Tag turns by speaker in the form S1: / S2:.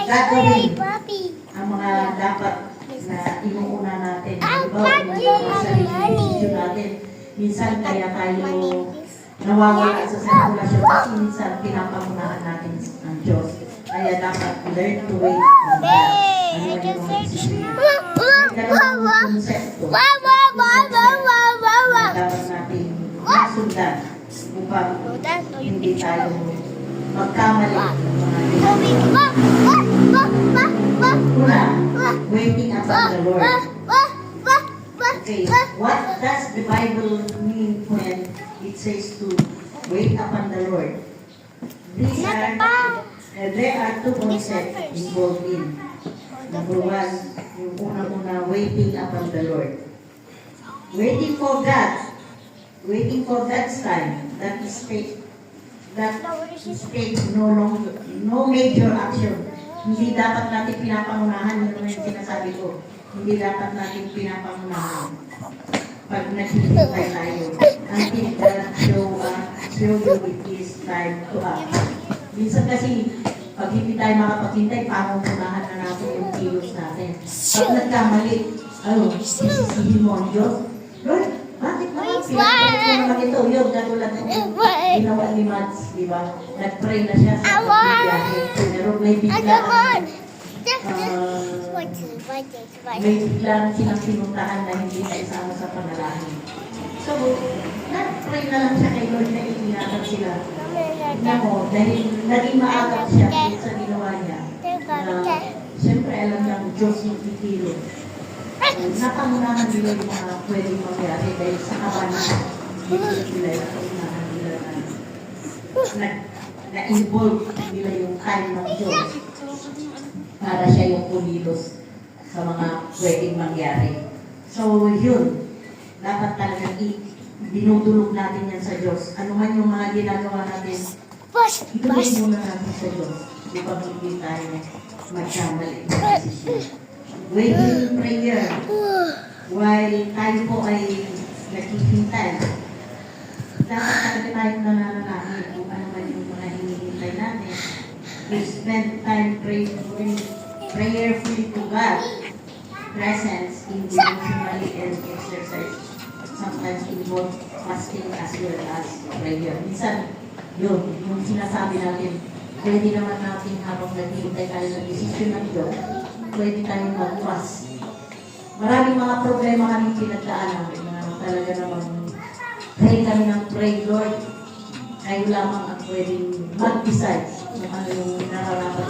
S1: gagawin ang mga dapat na inuuna natin. Diba, yung sarili natin. Minsan kaya tayo nawawala sa sirkulasyon kasi minsan pinapamunahan natin ang Diyos. Kaya dapat learn to wait on God. Ano yung mga isipin? May dalawang konsepto na dapat natin masundan upang hindi tayo magkamali ng mga una, waiting upon the Lord. Okay, what does the Bible mean when it says to wait upon the Lord? There are two concepts involved in. Number one, yung unang-una, waiting upon the Lord. Waiting for God. Waiting for God's time. That is take no major action. Hindi dapat natin pinapangunahan, yun yung sinasabi ko. Hindi dapat natin pinapangunahan pag naghihintay tayo. Until God show you it is time to act. Minsan kasi, pag hindi tayo makapaghintay, pangunahan na natin yung kilos natin. Pag nagkamali, sisisihin mo ang Diyos. Lord, bakit naman? Pinagpalit mo naman ito. Yun, katulad ng ginawa ni Mads, di ba? Nag-pray na siya sa pagbibiyahe. Pero may biglaan silang pinuntahan na hindi na isama sa panalangin. So, nag-pray na lang siya kay Lord na iingatan sila. Tignan mo, dahil naging maagap siya sa ginawa niya. Siyempre, alam niya ang Diyos yung titilo. Napangunahan nila yung mga pwedeng mangyari dahil sa kabanan nila yung pangunahan nila na-involve nila yung time ng Diyos para siya yung pumilos sa mga pwedeng mangyari. So, yun. Dapat talagang dinudulog natin yan sa Diyos. Ano man yung mga ginagawa natin, idulog muna natin sa Diyos. Upang hindi tayo magkamali ng desisyon. Waiting prayer. While tayo po ay naghihintay, dapat talaga tayong nananalangin kung ano man yung mga hinihintay natin. We spend time prayerfully to God. Presence in devotionally and exercise sometimes involve fasting as well as prayer. Minsan, yun, yung sinasabi natin, pwede naman natin habang naghihintay tayo ng desisyon ng Diyos, pwede tayong mag-fast. Maraming mga problema kami pinagdaanan na talaga namang pray kami ng pray, Lord. Kayo lamang ang pwedeng mag-decide kung ano yung nararapat.